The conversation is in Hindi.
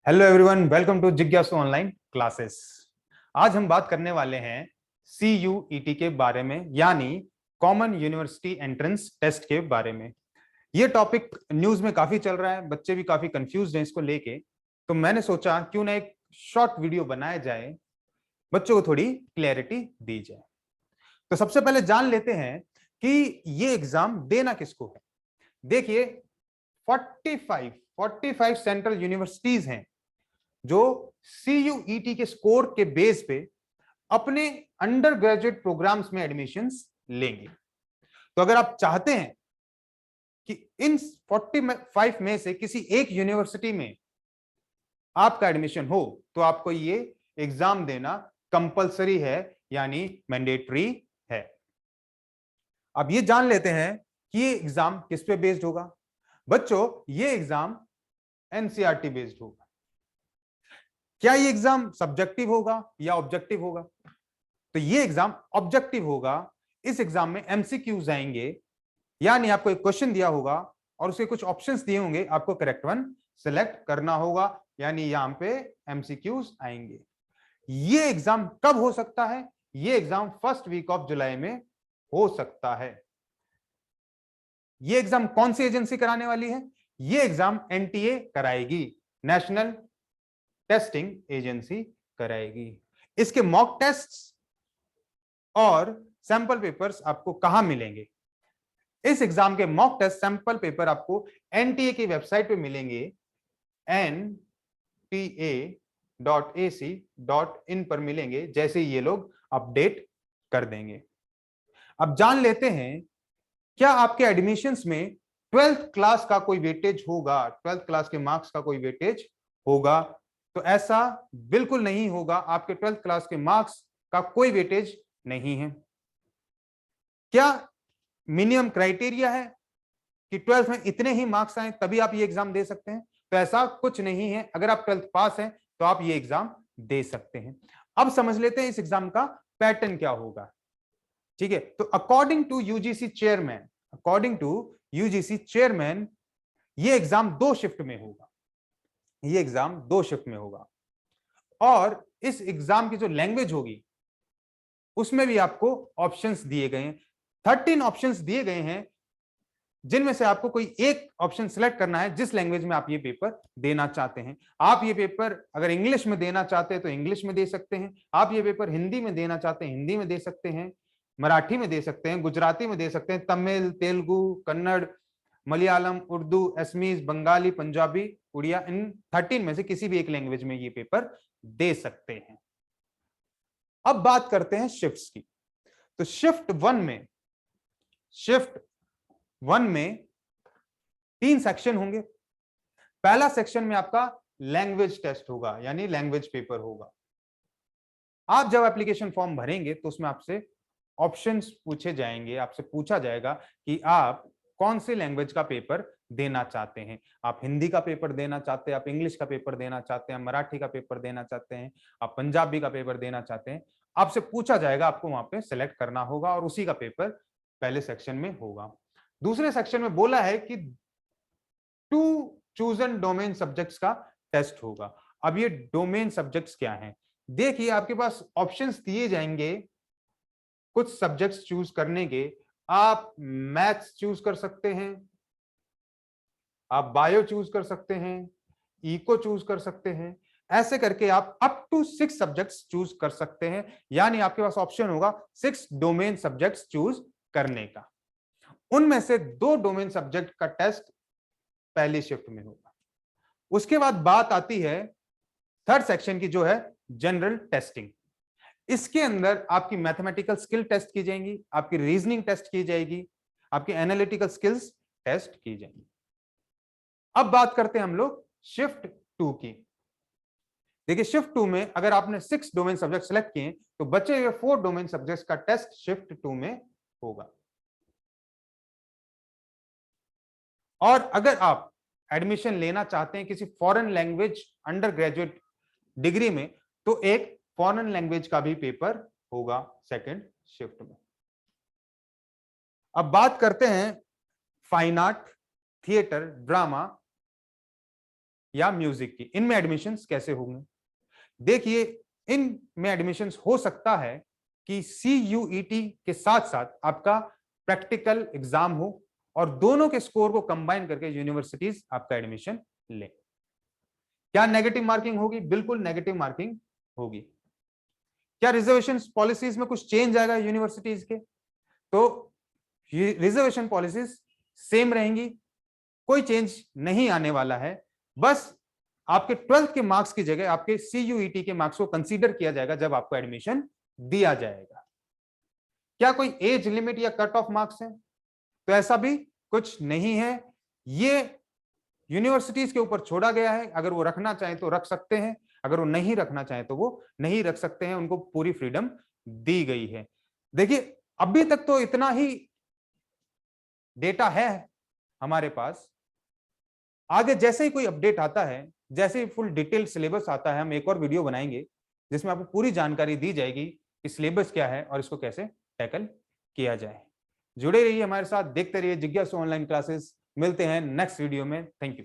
हेलो एवरीवन, वेलकम टू जिज्ञासु ऑनलाइन क्लासेस। आज हम बात करने वाले हैं CUET के बारे में, यानी कॉमन यूनिवर्सिटी एंट्रेंस टेस्ट के बारे में। ये टॉपिक न्यूज में काफी चल रहा है, बच्चे भी काफी कंफ्यूज्ड हैं इसको लेके। तो मैंने सोचा क्यों ना एक शॉर्ट वीडियो बनाया जाए, बच्चों को थोड़ी क्लैरिटी दी जाए। तो सबसे पहले जान लेते हैं कि ये एग्जाम देना किसको है। देखिए, 45 सेंट्रल यूनिवर्सिटीज हैं जो CUET के स्कोर के बेस पे अपने अंडर ग्रेजुएट प्रोग्राम्स में एडमिशंस लेंगे। तो अगर आप चाहते हैं कि इन 45 में से किसी एक यूनिवर्सिटी में आपका एडमिशन हो, तो आपको ये एग्जाम देना कंपलसरी है, यानी मैंडेटरी है। अब ये जान लेते हैं कि ये एग्जाम किस पे बेस्ड होगा। बच्चों, ये एग्जाम NCERT बेस्ड होगा। क्या ये एग्जाम सब्जेक्टिव होगा या ऑब्जेक्टिव होगा? तो ये एग्जाम ऑब्जेक्टिव होगा। इस एग्जाम में MCQs आएंगे, यानी आपको एक क्वेश्चन दिया होगा और उसके कुछ ऑप्शंस दिए होंगे, आपको करेक्ट वन सिलेक्ट करना होगा, यानी यहां पे MCQs आएंगे। ये एग्जाम कब हो सकता है? ये exam first week of July में हो सकता है। ये एग्जाम कौन सी एजेंसी कराने वाली है? ये एग्जाम NTA कराएगी, नेशनल टेस्टिंग एजेंसी कराएगी। इसके मॉक टेस्ट्स और सैंपल पेपर्स आपको कहां मिलेंगे? इस एग्जाम के मॉक टेस्ट सैंपल पेपर आपको NTA की वेबसाइट पे मिलेंगे, nta.ac.in पर मिलेंगे, जैसे ये लोग अपडेट कर देंगे। अब जान लेते हैं, क्या आपके एडमिशंस में 12th क्लास का कोई वेटेज होगा? 12th क्लास के मार्क्स का कोई वेटेज होगा? तो ऐसा बिल्कुल नहीं होगा। आपके 12th क्लास के मार्क्स का कोई वेटेज नहीं है। क्या मिनिमम क्राइटेरिया है कि 12th में इतने ही मार्क्स आए तभी आप ये एग्जाम दे सकते हैं? तो ऐसा कुछ नहीं है। अगर आप 12th पास हैं तो आप ये एग्जाम दे सकते हैं। अब समझ लेते हैं इस एग्जाम का पैटर्न क्या होगा। ठीक है, तो अकॉर्डिंग टू यूजीसी चेयरमैन, ये एग्जाम 2 शिफ्ट में होगा। ये एग्जाम 2 शिफ्ट में होगा और इस एग्जाम की जो लैंग्वेज होगी उसमें भी आपको ऑप्शंस दिए गए हैं। 13 ऑप्शंस दिए गए हैं, जिनमें से आपको कोई एक ऑप्शन सिलेक्ट करना है जिस लैंग्वेज में आप ये पेपर देना चाहते हैं। आप ये पेपर अगर इंग्लिश में देना चाहते हैं तो इंग्लिश में दे सकते हैं, आप ये पेपर हिंदी में देना चाहते हैं हिंदी में दे सकते हैं, मराठी में दे सकते हैं, गुजराती में दे सकते हैं, तमिल, तेलुगु, कन्नड़, मलयालम, उर्दू, असमीज, बंगाली, पंजाबी, उड़िया, इन 13 में से किसी भी एक लैंग्वेज में ये पेपर दे सकते हैं। अब बात करते हैं शिफ्ट्स की। तो शिफ्ट वन में 3 सेक्शन होंगे। पहला सेक्शन में आपका लैंग्वेज टेस्ट होगा, यानी लैंग्वेज पेपर होगा। आप जब एप्लीकेशन फॉर्म भरेंगे तो उसमें आपसे ऑप्शंस पूछे जाएंगे, आपसे पूछा जाएगा कि आप कौन सी लैंग्वेज का पेपर देना चाहते हैं। आप हिंदी का पेपर देना चाहते हैं, आप इंग्लिश का पेपर देना चाहते हैं, मराठी का पेपर देना चाहते हैं, आप पंजाबी का पेपर देना चाहते हैं। आपसे पूछा जाएगा, आपको वहां पे सिलेक्ट करना होगा और उसी का पेपर पहले सेक्शन में होगा। दूसरे सेक्शन में बोला है कि 2 चूजन डोमेन सब्जेक्ट्स का टेस्ट होगा। अब ये डोमेन सब्जेक्ट्स क्या हैं? देखिए, आपके पास ऑप्शंस दिए जाएंगे कुछ सब्जेक्ट्स चूज करने के। आप मैथ्स चूज कर सकते हैं, आप बायो चूज कर सकते हैं, इको चूज कर सकते हैं। ऐसे करके आप अप टू 6 सब्जेक्ट्स चूज कर सकते हैं, यानी आपके पास ऑप्शन होगा 6 डोमेन सब्जेक्ट्स चूज करने का। उनमें से 2 डोमेन सब्जेक्ट का टेस्ट पहली शिफ्ट में होगा। उसके बाद बात आती है थर्ड सेक्शन की, जो है जनरल टेस्टिंग। इसके अंदर आपकी मैथमेटिकल स्किल टेस्ट की जाएंगी, आपकी रीजनिंग टेस्ट की जाएगी, आपकी एनालिटिकल स्किल्स टेस्ट की जाएंगी। अब बात करते हैं हम लोग शिफ्ट 2 की। देखिए, शिफ्ट 2 में अगर आपने 6 डोमेन सब्जेक्ट सेलेक्ट किए तो बचे हुए 4 डोमेन सब्जेक्ट्स का टेस्ट शिफ्ट 2 में होगा। और अगर आप एडमिशन लेना चाहते हैं किसी foreign language under graduate degree में, तो एक फॉरेन लैंग्वेज का भी पेपर होगा सेकंड शिफ्ट में। अब बात करते हैं फाइन आर्ट, थिएटर, ड्रामा या म्यूजिक की, इनमें एडमिशंस कैसे होंगे? देखिए, इनमें एडमिशंस हो सकता है कि CUET के साथ साथ आपका प्रैक्टिकल एग्जाम हो और दोनों के स्कोर को कंबाइन करके यूनिवर्सिटीज आपका एडमिशन ले। क्या नेगेटिव मार्किंग होगी? बिल्कुल नेगेटिव मार्किंग होगी। क्या रिजर्वेशन पॉलिसीज में कुछ चेंज आएगा यूनिवर्सिटीज के? तो रिजर्वेशन पॉलिसीज सेम रहेंगी, कोई चेंज नहीं आने वाला है। बस आपके 12th के मार्क्स की जगह आपके CUET के मार्क्स को कंसीडर किया जाएगा जब आपको एडमिशन दिया जाएगा। क्या कोई एज लिमिट या कट ऑफ मार्क्स है? तो ऐसा भी कुछ नहीं है। ये यूनिवर्सिटीज के ऊपर छोड़ा गया है, अगर वो रखना चाहें तो रख सकते हैं, अगर वो नहीं रखना चाहें तो वो नहीं रख सकते हैं, उनको पूरी फ्रीडम दी गई है। देखिए, अभी तक तो इतना ही डेटा है हमारे पास। आगे जैसे ही कोई अपडेट आता है, जैसे ही फुल डिटेल सिलेबस आता है, हम एक और वीडियो बनाएंगे जिसमें आपको पूरी जानकारी दी जाएगी कि सिलेबस क्या है और इसको कैसे टैकल किया जाए। जुड़े रहिए हमारे साथ, देखते रहिए जिज्ञासु ऑनलाइन क्लासेस। मिलते हैं नेक्स्ट वीडियो में। Thank you.